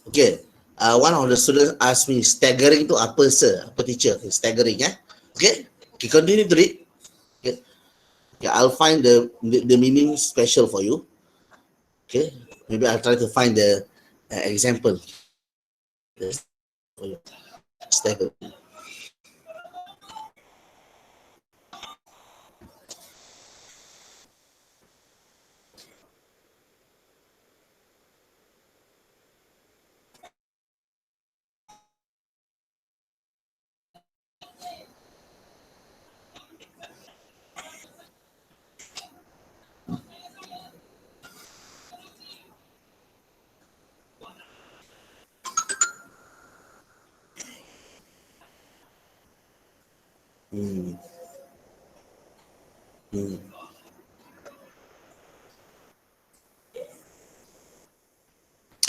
Okay. One of the students asked me, staggering itu apa sir? Apa teacher? Staggering, ya? Okay. Okay, continue to read. Okay. Okay, I'll find the meaning special for you. Okay. Maybe I'll try to find the example. Staggering. Hmm. Hmm.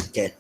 Okay.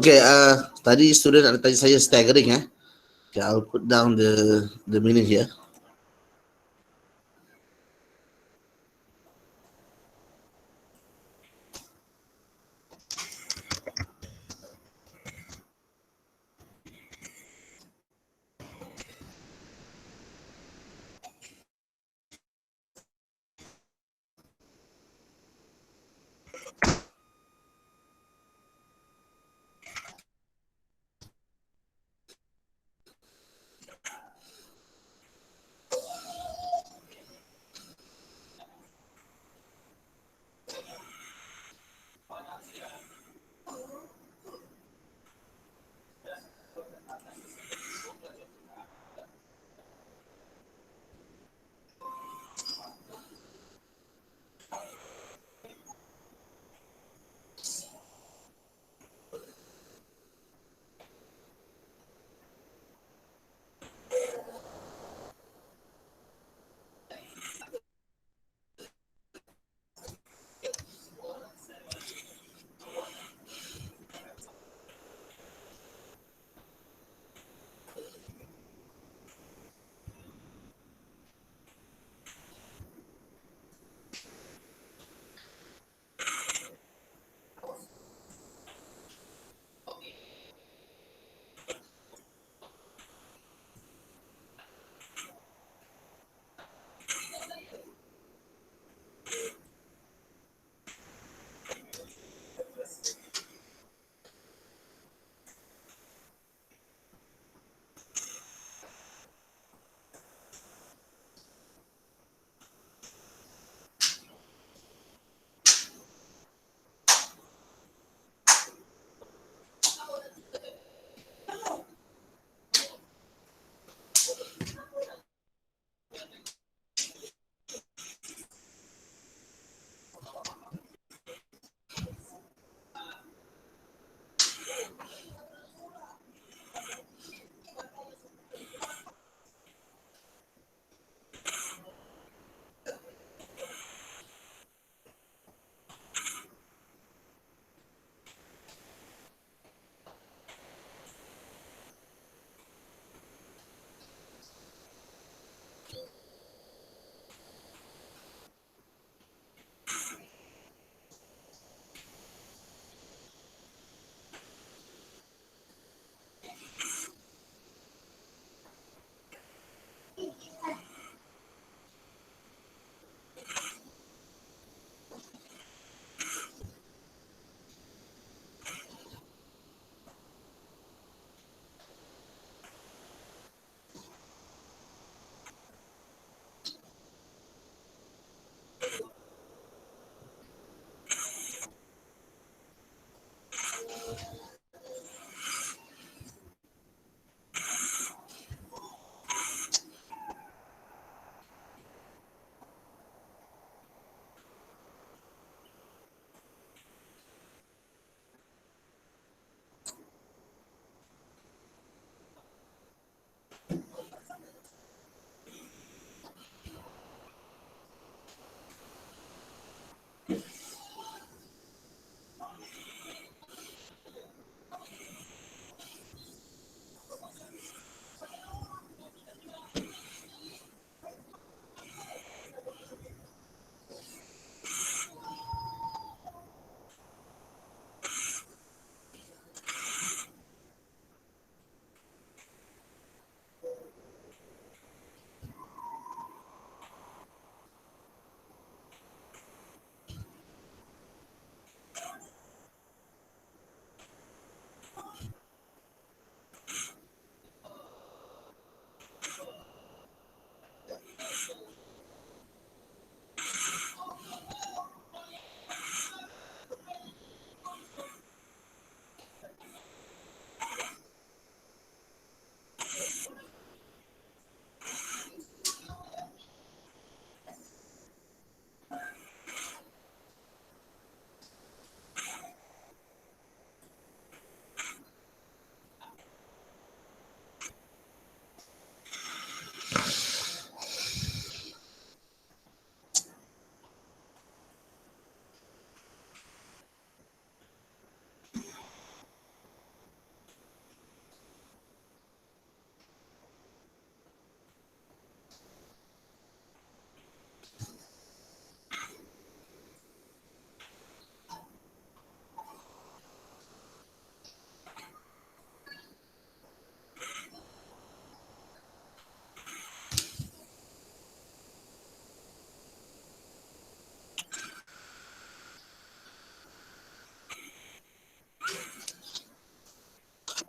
Okay, tadi student ada tanya saya staggering ya. Okay, I'll put down the meaning here.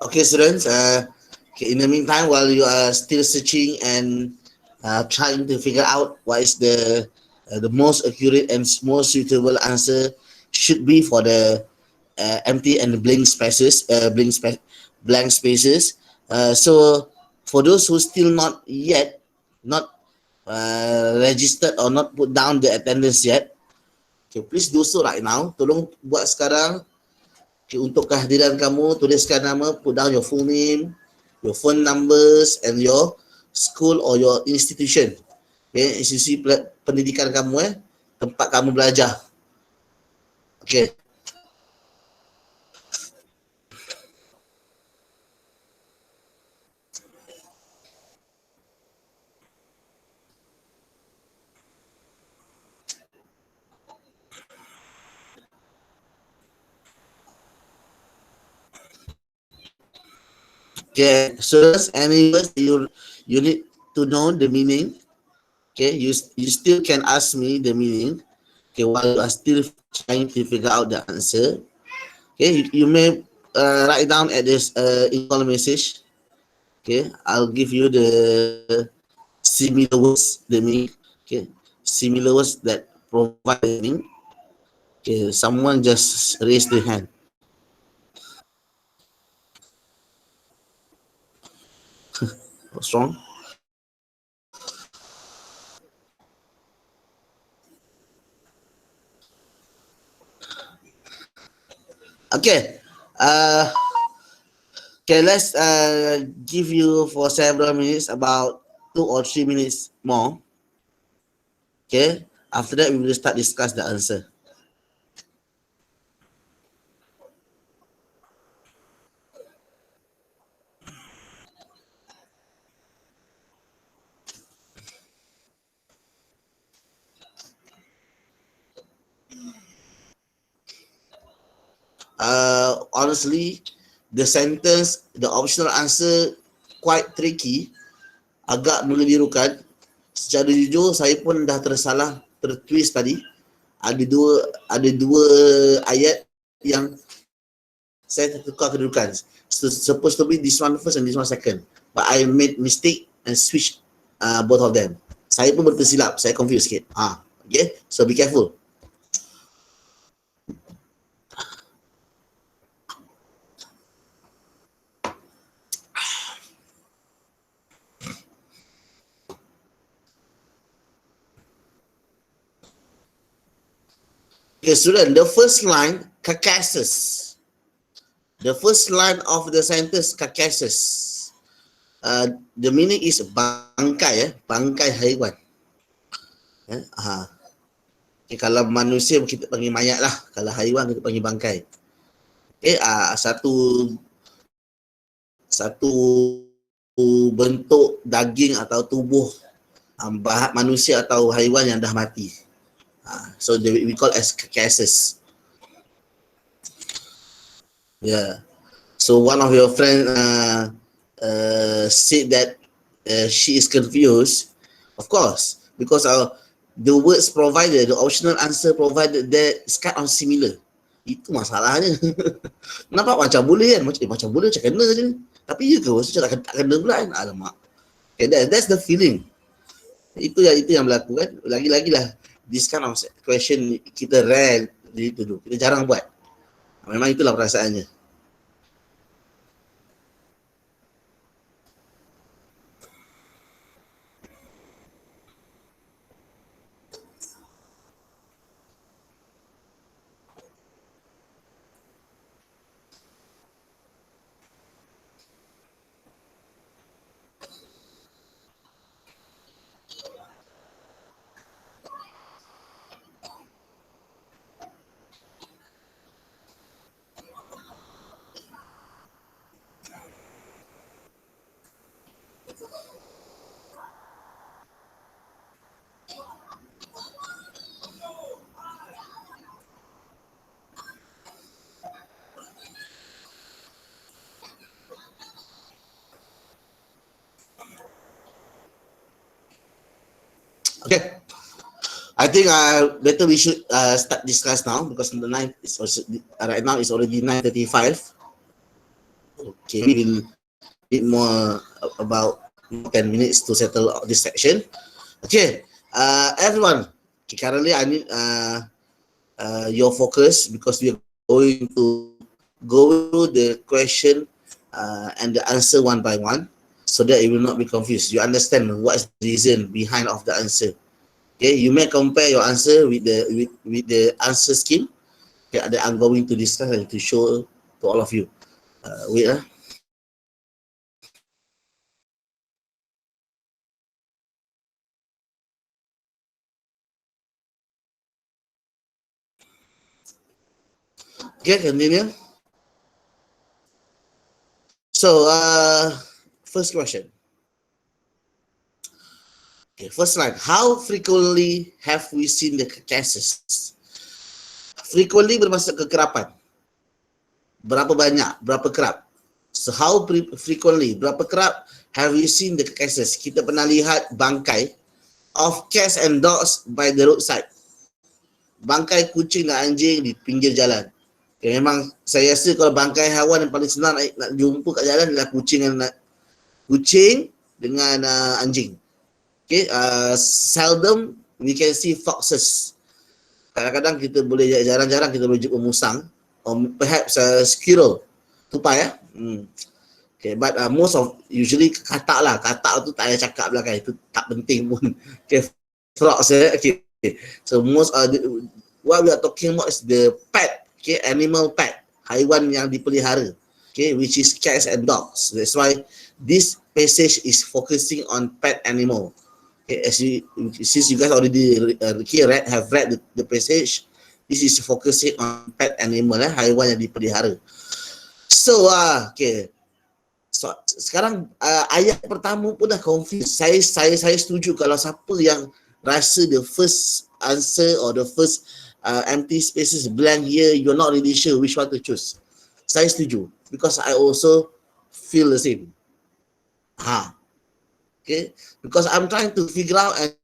Okay, students. Okay, in the meantime, while you are still searching and trying to figure out what is the most accurate and most suitable answer should be for the empty and blank spaces, blank spaces. So for those who still not yet not registered or not put down the attendance yet, okay, please do so right now. Tolong buat sekarang. Okay, untuk kehadiran kamu, tuliskan nama, put down your full name, your phone numbers, and your school or your institution. Okay, institusi pendidikan kamu, tempat kamu belajar. Okay. Okay, so any words you need to know the meaning. Okay, you still can ask me the meaning. Okay, while you are still trying to figure out the answer. Okay, you may write down at this in-call message. Okay, I'll give you the similar words, the meaning. Okay, similar words that provide the meaning. Okay, someone just raised their hand. What's wrong? Okay. Okay, let's give you for several minutes, about 2 or 3 minutes more. Okay. After that, we will start discuss the answer. Honestly, the sentence, the optional answer quite tricky, agak mengelirukan. Secara jujur, saya pun dah tersalah, tertwist tadi. Ada dua ayat yang saya tertukar kedudukan. Supposed to be this one first and this one second, but I made mistake and switch both of them. Saya pun bertersilap, saya confused sikit. Okay, so be careful. Okay, student, the first line, carcasses. The first line of the sentence, carcasses. The meaning is bangkai, bangkai haiwan. Okay, kalau manusia kita panggil mayat lah, kalau haiwan kita panggil bangkai. Okay, satu bentuk daging atau tubuh manusia atau haiwan yang dah mati. So we call as carcasses. Yeah. So one of your friends said that she is confused. Of course, because the words provided, the optional answer provided there is kind of similar. Itu masalahnya. Nampak macam boleh kan? Macam boleh, macam kena je. Tapi ya ke? Maksudnya tak kena pula kan? Alamak. Okay, that's the feeling. Itu yang berlaku kan. Lagi-lagi lah, this kind of question kita rare dulu. Kita jarang buat. Memang itulah perasaannya. Okay, I think better we should start discuss now, because the night is also, right now it's already 9:35. Okay, we will need more about 10 minutes to settle this section. Okay, everyone. Okay, currently I need your focus because we are going to go through the question and the answer one by one, so that you will not be confused. You understand what is the reason behind of the answer. Okay, you may compare your answer with the answer scheme that I'm going to discuss and to show to all of you. Wait. Okay, continue. So, first question. Okay, first line. How frequently have we seen the cases? Frequently bermaksud kekerapan. Berapa banyak, berapa kerap. So, how frequently, berapa kerap have we seen the cases? Kita pernah lihat bangkai of cats and dogs by the roadside. Bangkai kucing dan anjing di pinggir jalan. Okay, memang saya rasa kalau bangkai haiwan yang paling senang nak jumpa kat jalan adalah kucing dengan anjing. Okay, seldom we can see foxes. Kadang-kadang kita boleh, jarang-jarang kita boleh jumpa musang, or perhaps squirrel, tupai ya. Okay, but most of usually katak lah. Katak tu tak payah cakap lah kan, itu tak penting pun. Okay, frogs ya. Okay, so most what we are talking about is the pet. Okay, animal pet, haiwan yang dipelihara. Okay, which is cats and dogs. That's why this passage is focusing on pet animal. Okay, since you guys already have read the passage, this is focusing on pet animal, haiwan yang dipelihara. So, okay. So, sekarang ayat pertama pun dah confused. Saya setuju kalau siapa yang rasa the first answer or the first empty spaces blank here, you're not really sure which one to choose. Saya setuju because I also feel the same. Okay, because I'm trying to figure out and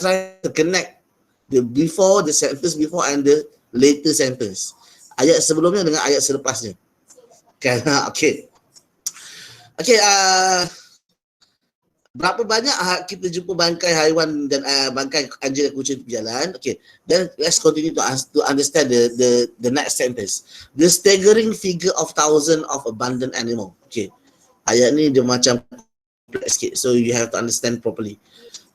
try to connect the sentence before and the later sentence. Ayat sebelumnya dengan ayat selepasnya. Okay. Okay, berapa banyak kita jumpa bangkai haiwan dan bangkai anjing dan kucing di jalan? Okay, then let's continue to understand the next sentence. The staggering figure of thousands of abandoned animal. Okay, ayat ni dia macam sikit, so you have to understand properly.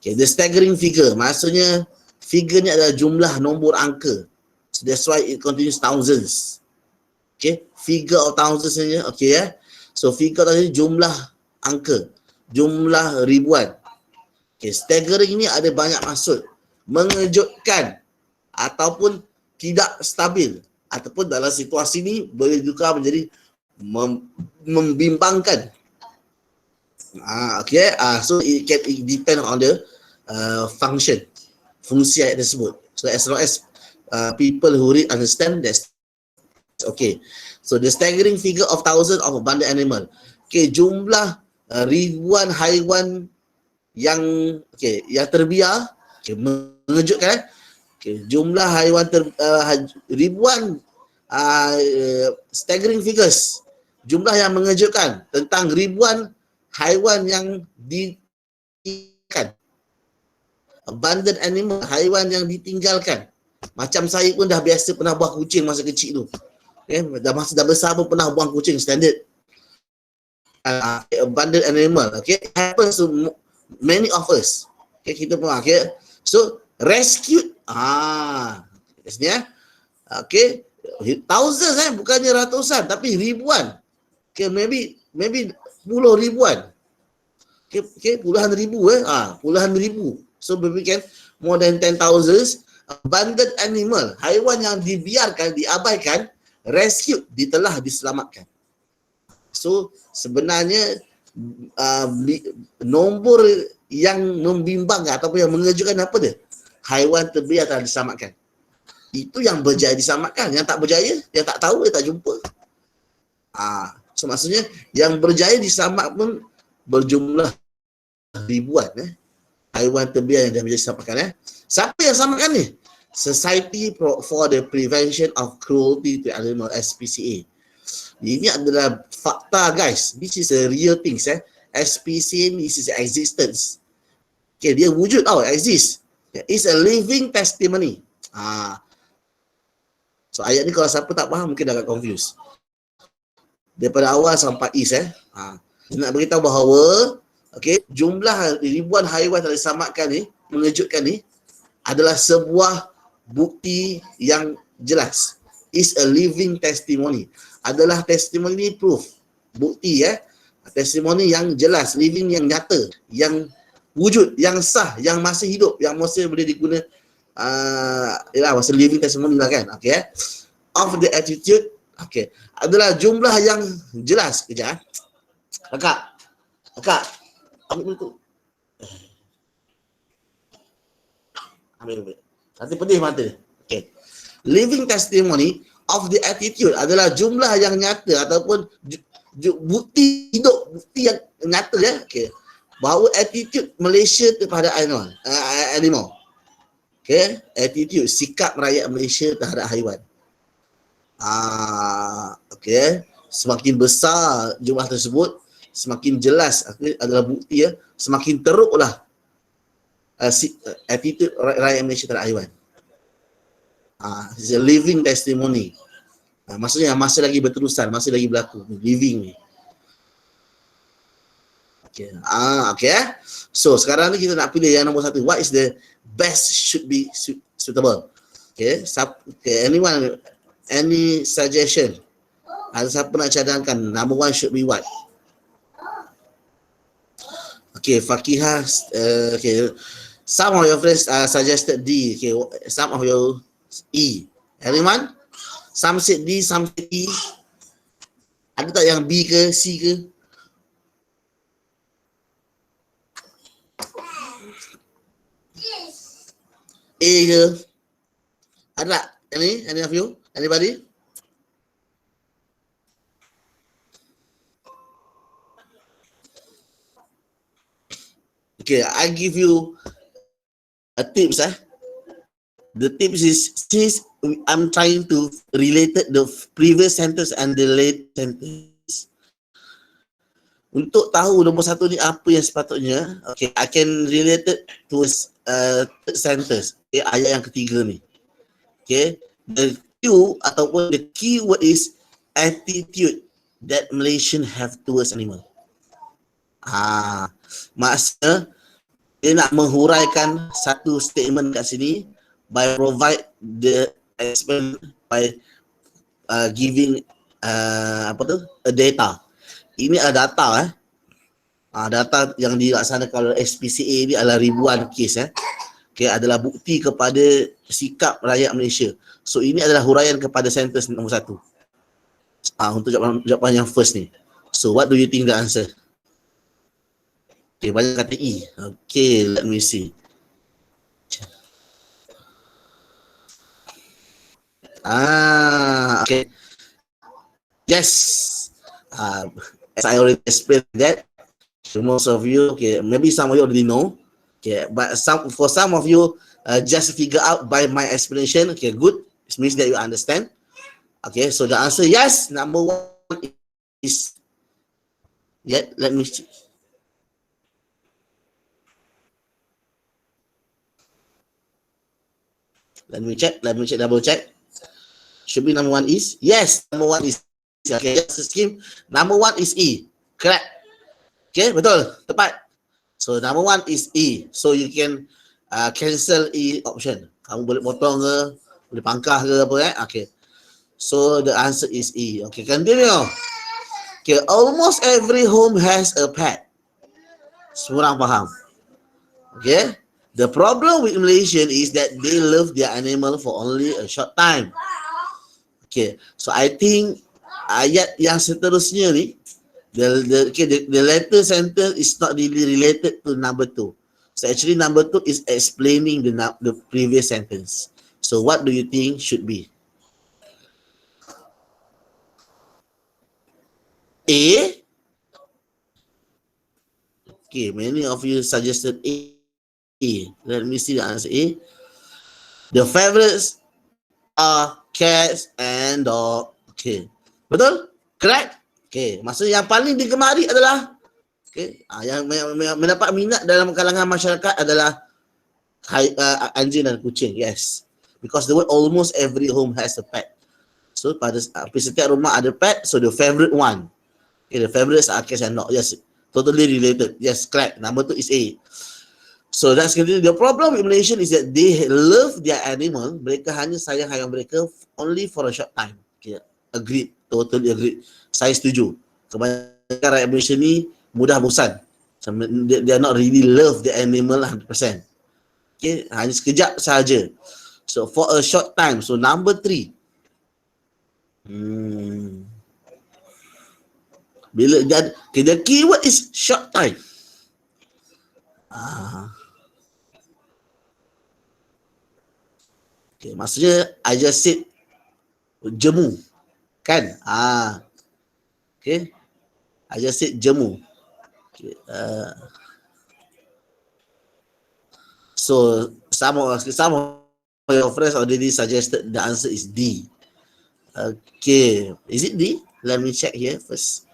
Okay, the staggering figure maksudnya figure ni adalah jumlah nombor angka, so that's why it continues thousands. Okay, figure of thousands ni, okay ya. So figure tadi jumlah angka, jumlah ribuan. Okay, staggering ni ada banyak maksud. Mengejutkan ataupun tidak stabil, ataupun dalam situasi ni boleh juga menjadi membimbangkan. Okay, so it depend on the function, fungsi ayat tersebut. So as long as people who read understand, that's okay. So the staggering figure of thousands of abandoned animal. Okay, jumlah ribuan haiwan yang terbiar. Okay, mengejutkan. Okay, jumlah haiwan ribuan staggering figures. Jumlah yang mengejutkan tentang ribuan haiwan yang ditinggalkan. Abandoned animal, haiwan yang ditinggalkan. Macam saya pun dah biasa pernah buang kucing masa kecil tu. Okay, dah besar pun pernah buang kucing standard. Abandoned animal, okay, happens to many of us. Okay, kita pernah, okay. So rescued, maksudnya, okay, thousands bukannya ratusan tapi ribuan. Okay, maybe puluh ribuan. Okay, puluhan ribu puluhan ribu. So berfikir more than 10,000 abandoned animal, haiwan yang dibiarkan, diabaikan, rescue, telah diselamatkan. So sebenarnya nombor yang membimbangkan ataupun yang mengejutkan apa dia? Haiwan terbiar telah diselamatkan. Itu yang berjaya diselamatkan. Yang tak berjaya, yang tak tahu, dia tak jumpa. So maksudnya yang berjaya diselamat pun berjumlah ribuan haiwan terbiar yang dah berjaya diselamatkan. Siapa yang selamatkan ni? Society for the Prevention of Cruelty to Animals, SPCA. Ini adalah fakta, guys. This is a real things. SPCA ni is existence. Okay, dia wujud tau, exist. It's a living testimony. So ayat ni kalau siapa tak faham mungkin agak confused. Daripada awal sampai is dia nak beritahu bahawa jumlah ribuan haiwan yang diselamatkan ni, mengejutkan ni adalah sebuah bukti yang jelas. Is a living testimony. Adalah testimony proof. Bukti testimoni yang jelas, living yang nyata, yang wujud, yang sah, yang masih hidup, yang masih boleh diguna masa living testimony lah kan. Of the attitude, adalah jumlah yang jelas. Kejap Kakak, ambil tu. Ambil. Nanti pedih mata dia. Living testimony of the attitude adalah jumlah yang nyata ataupun bukti hidup, bukti yang nyata bahawa attitude Malaysia terhadap animal. Attitude, sikap rakyat Malaysia terhadap haiwan. Semakin besar jumlah tersebut, semakin jelas adalah bukti semakin teruklah attitude rakyat Malaysia terhadap haiwan. It's a living testimony. Maksudnya masih lagi berterusan, masih lagi berlaku, living ni. So sekarang ni kita nak pilih yang nombor 1. What is the best should be suitable? Anyone, any suggestion? Ada siapa nak cadangkan? Number 1 should be what? Fakihah, some of your friends suggested D. Some of your E. Anyone? Some said D, some said E. Ada tak yang B ke, C ke? A ke? Ada tak? Any of you? Anybody? I give you a tips. The tips is, since I'm trying to relate the previous sentence and the late sentence. Untuk tahu nombor 1 ni apa yang sepatutnya, I can relate it to third sentence. Ayat yang ketiga ni. The cue ataupun the key word is attitude that Malaysian have towards animal. Maksudnya dia nak menghuraikan satu statement kat sini by provide the explain by giving a data. Ini adalah data data yang dilaksanakan oleh SPCA ni adalah ribuan kes adalah bukti kepada sikap rakyat Malaysia. So ini adalah huraian kepada sentence nombor 1. Untuk jawapan yang first ni. So what do you think the answer? Banyak kata E. Let me see. Yes. As I already explained that, to most of you, maybe some of you already know, but for some of you, just figure out by my explanation, good. It means that you understand. So the answer yes. Number 1 is let me see. Let me check, double check. Should be number 1 is? Yes, number 1 is. Yes, scheme. Number 1 is E. Correct. Betul. Tepat. So, number 1 is E. So, you can cancel E option. Kamu boleh potong ke, boleh pangkah ke apa So, the answer is E. Continue. Almost every home has a pet. Semua orang faham. The problem with Malaysian is that they love their animal for only a short time. So I think ayat yang seterusnya ni, the latter sentence is not really related to number 2. So actually number 2 is explaining the previous sentence. So what do you think should be? A? Many of you suggested A. Let me see the answer A. The favorites are cats and dog. Betul? Correct? Okay, maksudnya yang paling digemari adalah yang mendapat minat dalam kalangan masyarakat adalah anjing dan kucing. Yes, because the word almost every home has a pet. So pada setiap rumah ada pet, so the favorite one. Okay, the favorites are cats and dogs. Yes, totally related. Yes, correct. Number 2 is A. So that's the problem with Malaysian is that they love their animal. Mereka hanya sayang haywan mereka only for a short time. Okay, agreed. Totally agreed. Saya setuju. Kebanyakan rakyat Malaysia ni mudah bosan. They are not really love the animal 100%. Okay, hanya sekejap sahaja. So for a short time. So number 3. Bila okay, the keyword is short time. Okay, maksudnya I just said jemu. Kan? Okay. I just said jemu. Okay. So some of your friends already suggested the answer is D. Okay. Is it D? Let me check here first.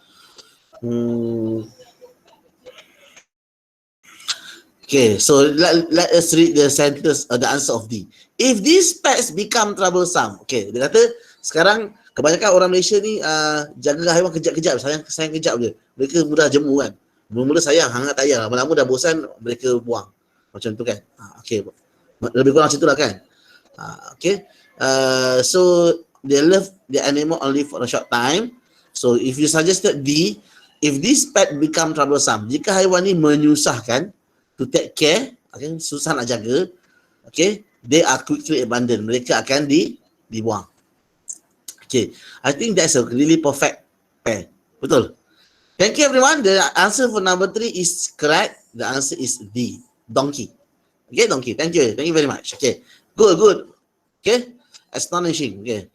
Okay, so let us read the sentence, the answer of D. If these pets become troublesome. Okay, dia kata sekarang kebanyakan orang Malaysia ni jaga haiwan kejap-kejap, sayang kejap je. Mereka mudah jemu kan. Mula-mula sayang, hangat tak payah. Lama-lama dah bosan, mereka buang. Macam tu kan. Okay, lebih kurang macam tu lah kan. Okay, so they love the animal only for a short time. So if you suggested D, if this pet become troublesome, jika haiwan ni menyusahkan, to take care, okay, susah nak jaga, okay, they are quickly abandoned. Mereka akan dibuang. Okay, I think that's a really perfect pair. Betul. Thank you everyone. The answer for number 3 is correct. The answer is D. Donkey. Okay, donkey. Thank you. Thank you very much. Okay, good. Okay, astonishing. Okay.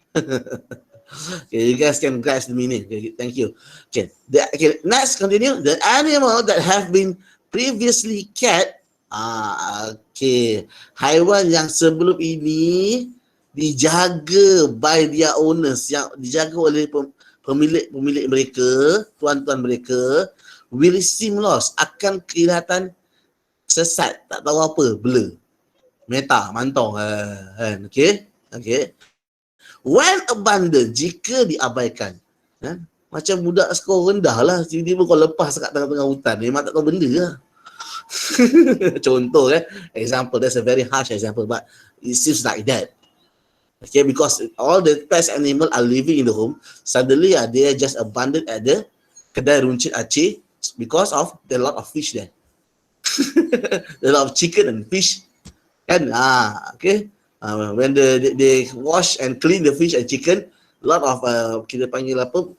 Okay, you guys can grasp the meaning. Okay, thank you. Okay, next continue. The animal that have been previously cat, okay, haiwan yang sebelum ini dijaga by their owners, yang dijaga oleh pemilik mereka, tuan-tuan mereka, will seem lost, akan kelihatan sesat, tak tahu apa, blur, meta, mantong, kan, okay. When abandoned, jika diabaikan, macam budak skor rendah lah, tiba-tiba kau lepas kat tengah-tengah hutan, memang tak tahu benda lah. Contoh example, that's a very harsh example, but it seems like that. Okay, because all the pest animal are living in the home, suddenly they are just abandoned at the kedai runcit Aceh because of the lot of fish there. The lot of chicken and fish, kan? Okay. When they wash and clean the fish and chicken, lot of kita panggil apa,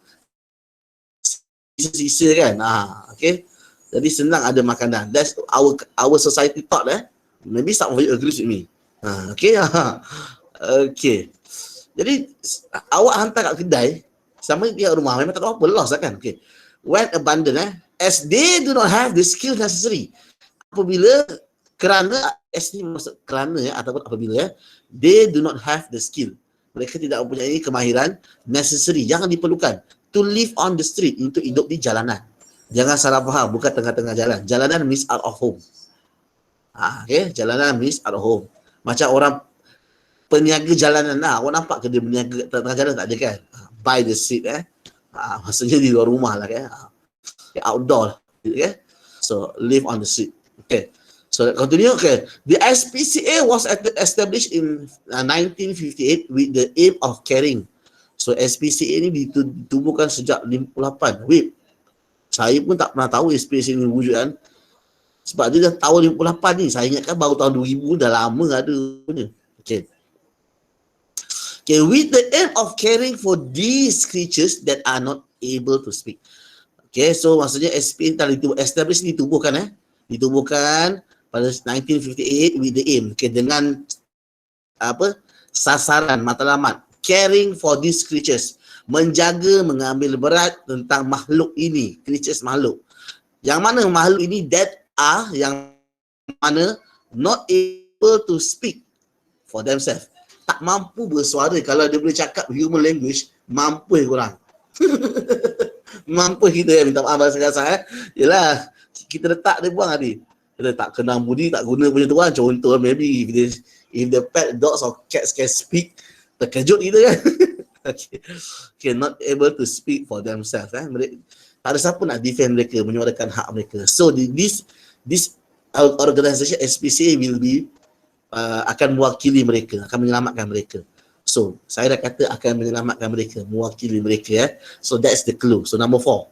sisa kan, okay. Jadi senang ada makanan. That's our society thought. Maybe some of you agree with me. Okay. Okay. Jadi awak hantar kat kedai sama dia rumah memang tak tahu apa, lost lah kan. Okay. When abandoned, as they do not have the skill necessary. Kerana ataupun apabila they do not have the skill. Mereka tidak mempunyai kemahiran necessary yang diperlukan to live on the street, untuk hidup di jalanan. Jangan salah faham, bukan tengah-tengah jalan. Jalanan means out of home. Okay, jalanan means out of home. Macam orang peniaga jalanan, awak nampak ke dia berniaga tengah jalan? Tak ada kan? By the street, maksudnya di luar rumah lah kan? Outdoor lah, okay? So live on the street. Okay, so continue. Okay, the SPCA was established in 1958 with the aim of caring. So SPCA ni ditubuhkan sejak 58. Wait, saya pun tak pernah tahu SPCA ni wujud kan. Sebab dia dah tahun 58 ni. Saya ingatkan baru tahun 2000, dah lama ada punya. Okay. Okay, with the aim of caring for these creatures that are not able to speak. Okay, so maksudnya SPCA established ditubuhkan ditubuhkan pada 1958 with the aim, okay, dengan apa, sasaran matlamat, caring for these creatures, menjaga, mengambil berat tentang makhluk ini, creatures, makhluk. Yang mana makhluk ini that are, yang mana not able to speak for themselves. Tak mampu bersuara. Kalau dia boleh cakap human language, mampu kurang. Mampu kita minta maaf bahasa kasar Yelah, kita letak dia buang tadi. Kita tak kenal budi, tak guna punya tu kan. Contoh maybe if the pet dogs or cats can speak, terkejut kita kan. Okay, not able to speak for themselves. Mereka, tak ada siapa nak defend mereka, menyuarakan hak mereka. So this organisation SPCA will be akan mewakili mereka, akan menyelamatkan mereka. So, saya dah kata akan menyelamatkan mereka, mewakili mereka. So, that's the clue. So, number 4.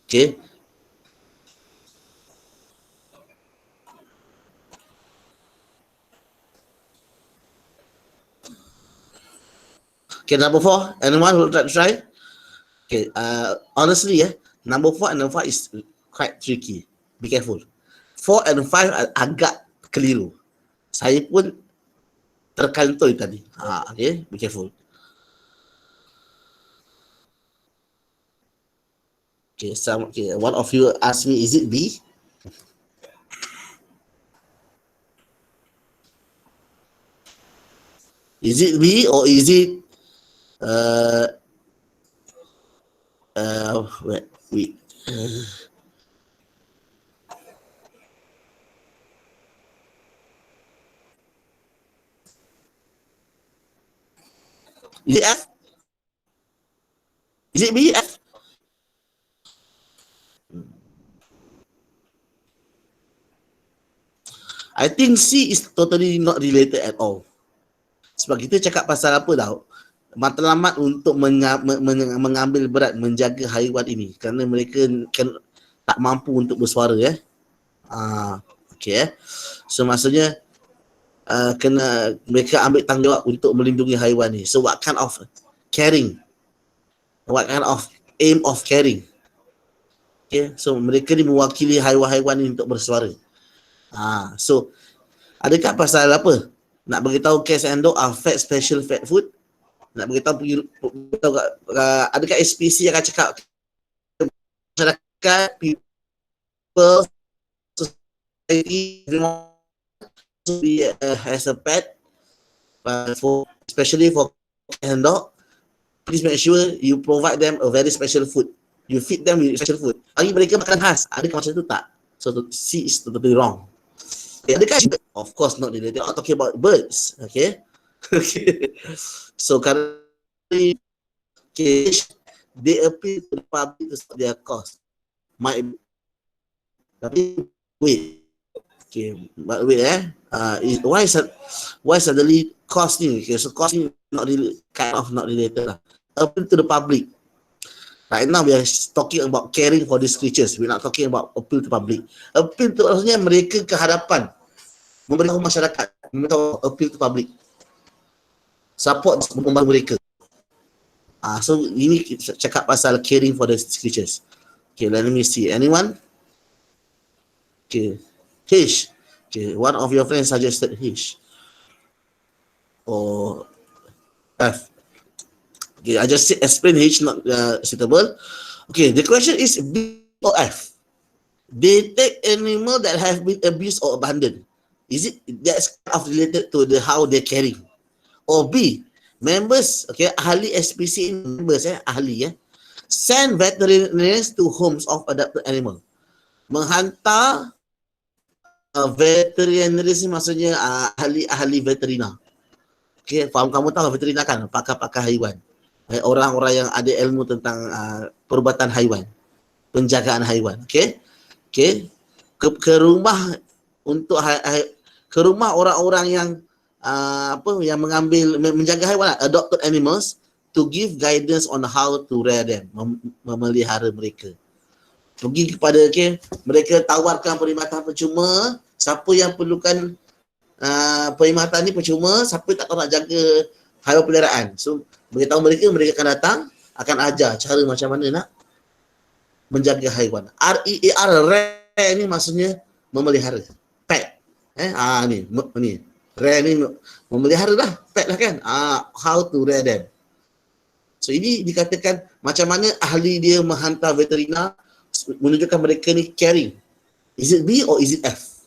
Okay. Okay, number 4. Anyone who would try? Okay, honestly, number 4 and number 5 is quite tricky. Be careful. 4 and 5 agak keliru. Saya pun terkantoi tadi. Okay, be careful. Okay, one of you ask me, is it B? Is it B or is it wait. Is it F? Is it B, F? I think C is totally not related at all. Sebab kita cakap pasal apa tau? Matlamat untuk mengambil berat, menjaga haiwan ini. Kerana mereka tak mampu untuk bersuara. Okay. So maksudnya, kena mereka ambil tanggungjawab untuk melindungi haiwan ni. So what kind of caring? What kind of aim of caring? Okay. So mereka ni mewakili haiwan-haiwan ni untuk bersuara. So adakah pasal apa? Nak beritahu cats and dog are fed special fed food? Nak beritahu adakah SPC akan cakap masyarakat, people, society, everyone to be as a pet, especially for cat and dog? Please make sure you provide them a very special food. You feed them with special food. Bagi mereka makan khas. Adakah macam tu tak? So C is totally wrong. Adakah of course not related. I'm talking about birds. Okay. Okay. So currently, they appeal to the public to stop their cost. Might tapi wait. Okay, but wait why suddenly cost ni? Okay, so cost ni not really, kind of not related lah. Appeal to the public. Right now we are talking about caring for these creatures. We're not talking about appeal to public. Appeal to maksudnya mereka ke hadapan, memberitahu masyarakat, memberitahu appeal to public. Support membantu mereka. So ini cakap pasal caring for the creatures. Okay, let me see. Anyone? Okay, H. Okay, one of your friends suggested H. Or F. Okay, I just explain H not suitable. Okay, the question is B or F. They take animal that have been abused or abandoned. Is it that's kind of related to the how they're caring? Or B, members, okay, ahli SPC members, ahli, send veterinarians to homes of adopted animal. Menghantar veterinarians ni maksudnya ahli veterina. Okay, faham kamu tahu veterina kan? Pakar-pakar haiwan. Orang-orang yang ada ilmu tentang perubatan haiwan, penjagaan haiwan. Okay, okay, ke rumah untuk ke rumah orang-orang yang yang menjaga haiwan, adopted animals, to give guidance on how to rear them, memelihara mereka. Pergi kepada mereka tawarkan perkhidmatan percuma. Siapa yang perlukan perkhidmatan ni percuma, siapa tak tahu nak jaga haiwan peliharaan. So beritahu mereka akan datang, akan ajar cara macam mana nak menjaga haiwan. R-E-A-R, rear ni maksudnya memelihara. Pet. Ni. Rear ni memelihara lah. Pet lah kan. How to rear them. So ini dikatakan macam mana ahli dia menghantar veterina menunjukkan mereka ni caring. Is it B or is it F?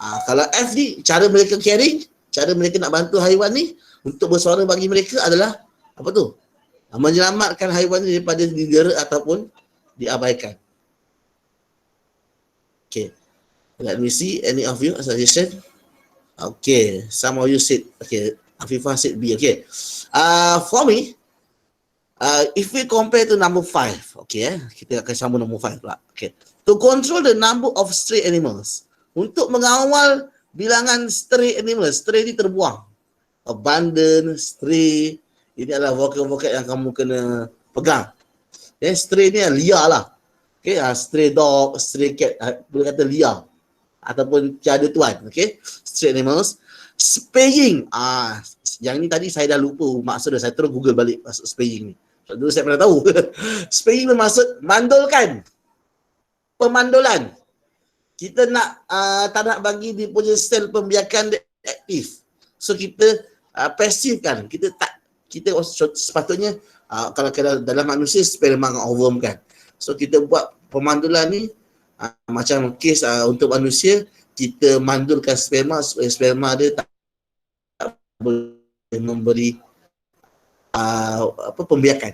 Kalau F ni, cara mereka caring, cara mereka nak bantu haiwan ni untuk bersuara bagi mereka adalah apa tu? Menyelamatkan haiwan ni daripada didera ataupun diabaikan. Okay. Let me see any of you suggestion. Okay, some of you said okay. Afifah said B. Okay. For me, if we compare to number 5, okay, kita akan sambung number 5 pula. Okay. To control the number of stray animals, untuk mengawal bilangan stray animals, stray ni terbuang. Abandon, stray, ini adalah vocab-vocab yang kamu kena pegang. Stray ni liar lah. Okay, stray dog, stray cat, boleh kata liar. Ataupun tiada tuan, okay. Stray animals. Spaying, yang ni tadi saya dah lupa maksud dia, saya terus google balik maksud spaying ni. Dulu saya pernah tahu. Spaying bermaksud mandulkan. Pemandulan. Kita nak tak nak bagi dia punya sel pembiakan dia aktif. So kita pasifkan. Kita sepatutnya kalau dalam manusia sperma dengan ovum kan. So kita buat pemandulan ni macam kes untuk manusia, kita mandulkan sperma supaya sperma dia tak boleh memberi pembiakan.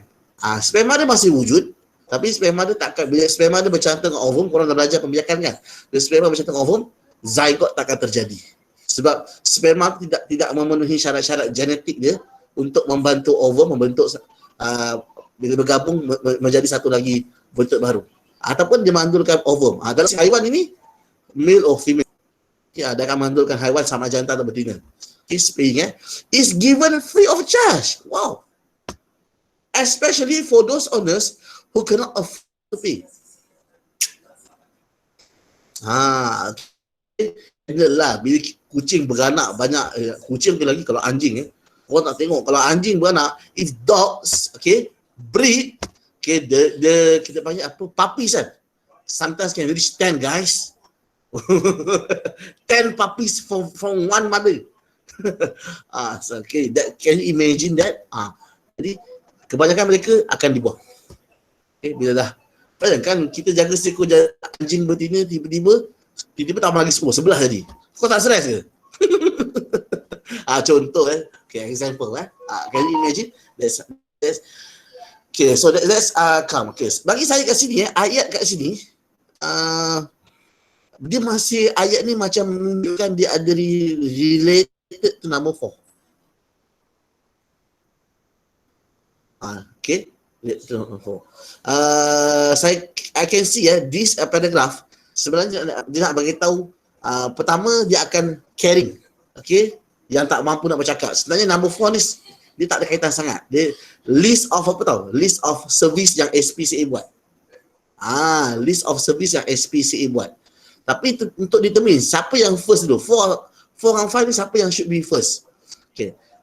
Sperma dia masih wujud, tapi sperma dia takkan, bila sperma dia bercantum dengan ovum, korang dah belajar pembiakan kan. Bila sperma bercantum dengan ovum, zygote takkan terjadi. Sebab sperma tidak memenuhi syarat-syarat genetik dia untuk membantu ovum membentuk bila bergabung menjadi satu lagi bentuk baru. Ataupun dia mandulkan ovum. Dalam haiwan ini male or female. Dia akan mandulkan haiwan sama jantan atau betina. Spaying is given free of charge. Wow. Especially for those owners who cannot afford to pay. Ingatlah bila kucing beranak banyak, kucing lagi kalau anjing korang tak tengok, kalau anjing beranak, if dogs breed, the kita panggil apa, puppies kan, sometimes can reach 10 guys. 10 puppies from one mother. So, that, can you imagine that? Jadi kebanyakan mereka akan dibuang. Bila dah, bayangkan kita jaga seekor anjing betina, tiba-tiba tambah lagi 10, 11 jadi. Kau tak stres ke? Contoh example can you imagine? That's so let's come. Bagi saya kat sini ayat kat sini dia masih, ayat ni macam menunjukkan dia ada related to number 4. I can see this paragraph sebenarnya dia nak bagi tahu pertama dia akan caring, yang tak mampu nak bercakap. Sebenarnya number 4 ni dia tak ada kaitan sangat. Dia list of apa tahu? List of service yang SPCA buat. List of service yang SPCA buat. Tapi untuk determine siapa yang first dulu. 4 and 5 ni siapa yang should be first.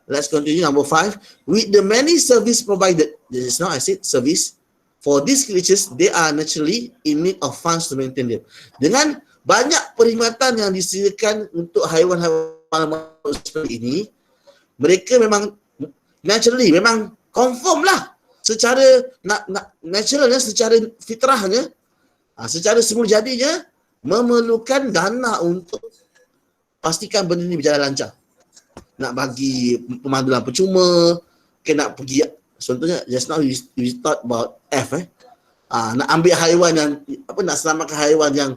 Let's continue number 5. With the many service provided, this is now I said service. For these creatures, they are naturally in need of funds to maintain them. Dengan banyak perkhidmatan yang disediakan untuk haiwan-haiwan seperti ini, mereka memang naturally, memang confirm lah secara naturalnya, secara fitrahnya, secara semula jadinya memerlukan dana untuk pastikan benda ni berjalan lancar. Nak bagi pemandulan percuma, nak pergi, contohnya just now we talk about F nak ambil haiwan yang nak selamatkan haiwan yang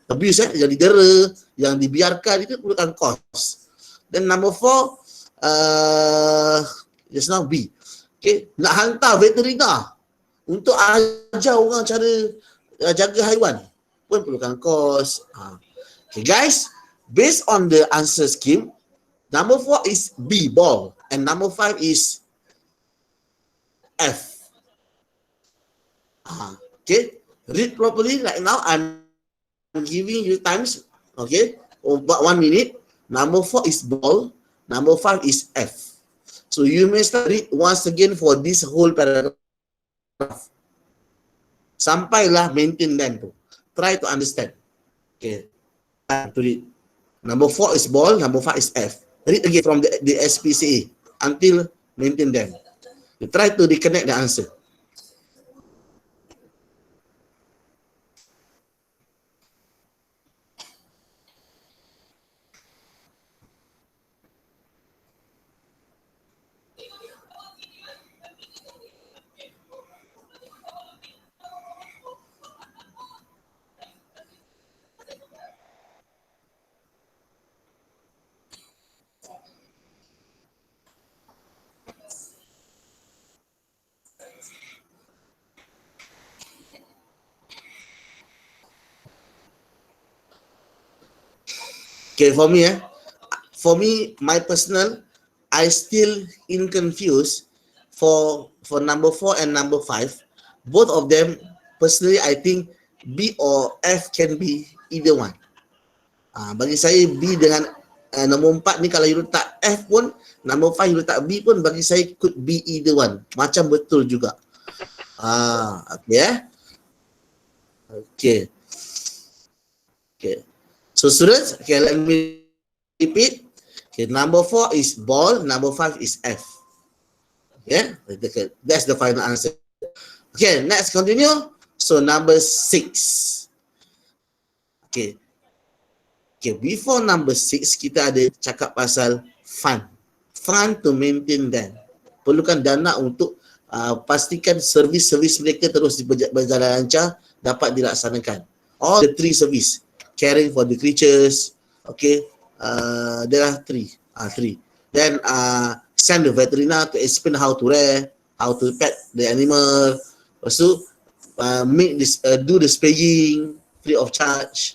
abuse yang didera, yang dibiarkan, itu perlukan kos. Dan number 4 just now B. Nak hantar veterina untuk ajar orang cara jaga haiwan pun perlukan kos. Guys, based on the answer scheme, number 4 is B, ball, and number 5 is F. Read properly. Right now I'm giving you times, about 1 minute. Number 4 is ball, number 5 is F. So you may start read once again for this whole paragraph. Sampailah maintain them tu. Try to understand. To read. Number 4 is ball, number 5 is F. Read again from the SPCA until maintain them. You try to reconnect the answer. Okay, for me, my personal, I still in confused for number 4 and number 5. Both of them, personally, I think B or F can be either one. Bagi saya B dengan nombor 4 ni, kalau you letak F pun, nombor 5 you letak B pun, bagi saya could be either one. Macam betul juga. Okay. Okay. Okay. So students, okay, let me repeat. Okay, number 4 is ball, number 5 is F. Okay, that's the final answer. Okay, next continue. So number 6. Okay. Okay, before number 6, kita ada cakap pasal fund. Fund to maintain them. Perlukan dana untuk pastikan servis-servis mereka terus berjalan lancar, dapat dilaksanakan. All the 3 service. Caring for the creatures. Okay, there are 3. 3. Then send the veterinarian to explain how to rear, how to pet the animal. Lepas tu, do the spaying free of charge.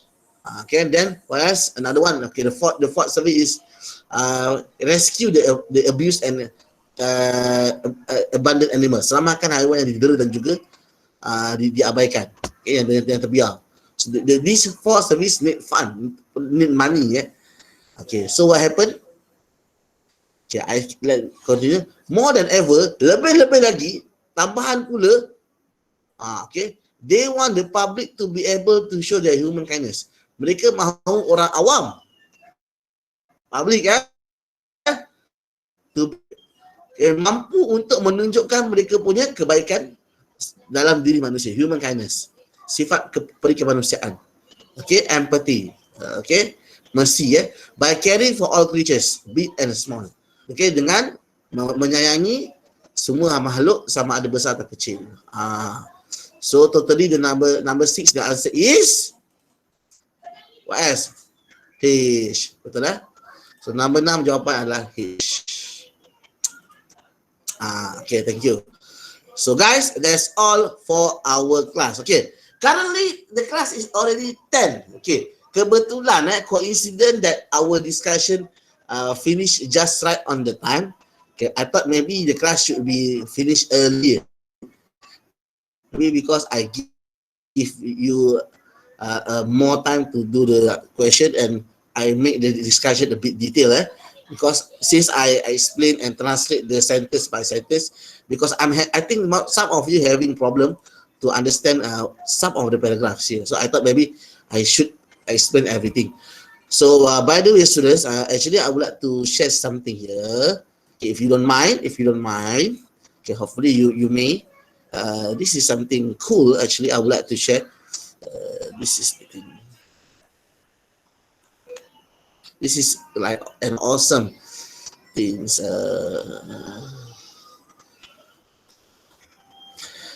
Okay, then what else? Another one. Okay, the fourth service is rescue the abused and abandoned animals. Selamatkan haiwan yang didera dan juga diabaikan. Okay, yang terbiar. So these 4 service need fund, need money. Yeah. Okay, so what happened? Okay, I continue. More than ever, lebih-lebih lagi, tambahan pula. Okay, they want the public to be able to show their human kindness. Mereka mahu orang awam, public mampu untuk menunjukkan mereka punya kebaikan dalam diri manusia, human kindness, sifat perikemanusiaan. Okay, empathy. Okay, mercy, by caring for all creatures, big and small. Okay, dengan menyayangi semua makhluk sama ada besar atau kecil. So totally the number 6, the answer is what else? H. Betul lah? So number 6 jawapan adalah H. Okay, thank you. So guys, that's all for our class. Okay, currently the class is already 10. Okay, kebetulan coincident that our discussion finish just right on the time. Okay, I thought maybe the class should be finished earlier. Maybe because I give you more time to do the question and I make the discussion a bit detailed. Because since I explain and translate the sentence by sentence, because I think some of you having problem to understand some of the paragraphs here. So I thought maybe I should explain everything. So by the way, students, actually I would like to share something here. Okay, if you don't mind, okay, hopefully you may. This is something cool. Actually, I would like to share. This is like an awesome things.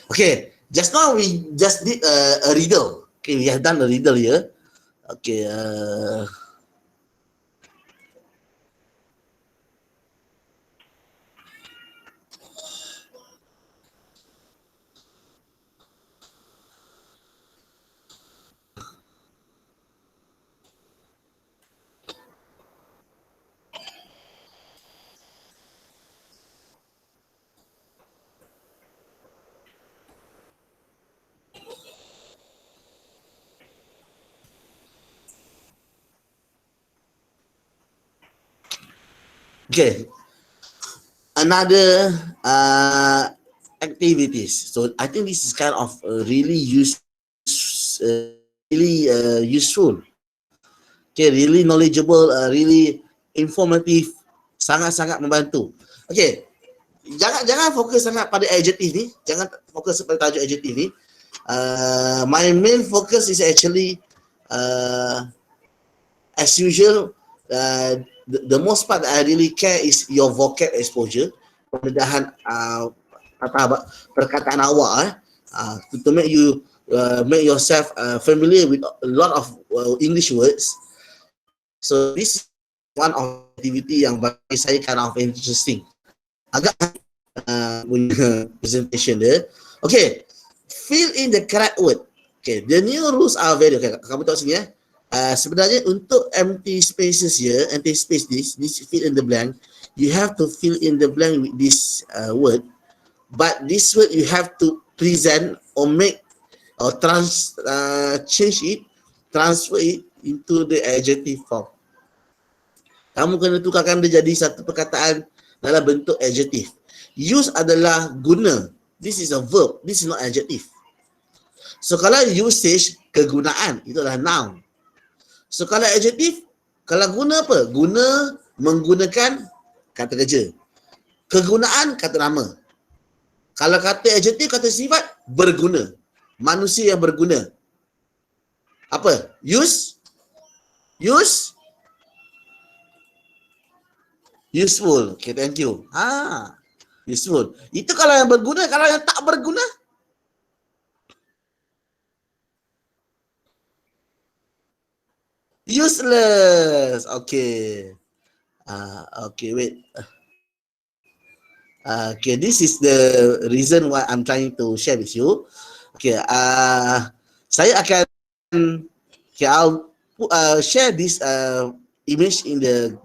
Okay, just now we just did a riddle. Okay, we have done a riddle here. Okay. Okay, another activities. So I think this is kind of really useful. Okay, really knowledgeable, really informative, sangat-sangat membantu. Okay, jangan fokus sangat pada adjective ni, jangan fokus pada tajuk adjective ni. My main focus is actually as usual. The most part that I really care is your vocab exposure, pendedahan perkataan awak to make you make yourself familiar with a lot of English words. So this is one of activity yang bagi saya kind of interesting. Agak presentation dia. Okay, fill in the correct word. Okay, the new rules are very okay. Kamu tahu sini Sebenarnya untuk empty spaces here, empty space this fill in the blank, you have to fill in the blank with this word, but this word you have to present or make or change it, transfer it into the adjective form. Kamu kena tukarkan dia jadi satu perkataan dalam bentuk adjective. Use adalah guna. This is a verb. This is not adjective. So kalau usage, kegunaan, itu adalah noun. So kalau adjective, kalau guna apa? Guna menggunakan kata kerja. Kegunaan kata nama. Kalau kata adjective, kata sifat, berguna. Manusia yang berguna. Apa? Use. Useful. Okay, thank you. Useful. Itu kalau yang berguna, kalau yang tak berguna, useless. Okay. Okay, wait. Okay, this is the reason why I'm trying to share with you. Okay, saya akan I'll share this image in the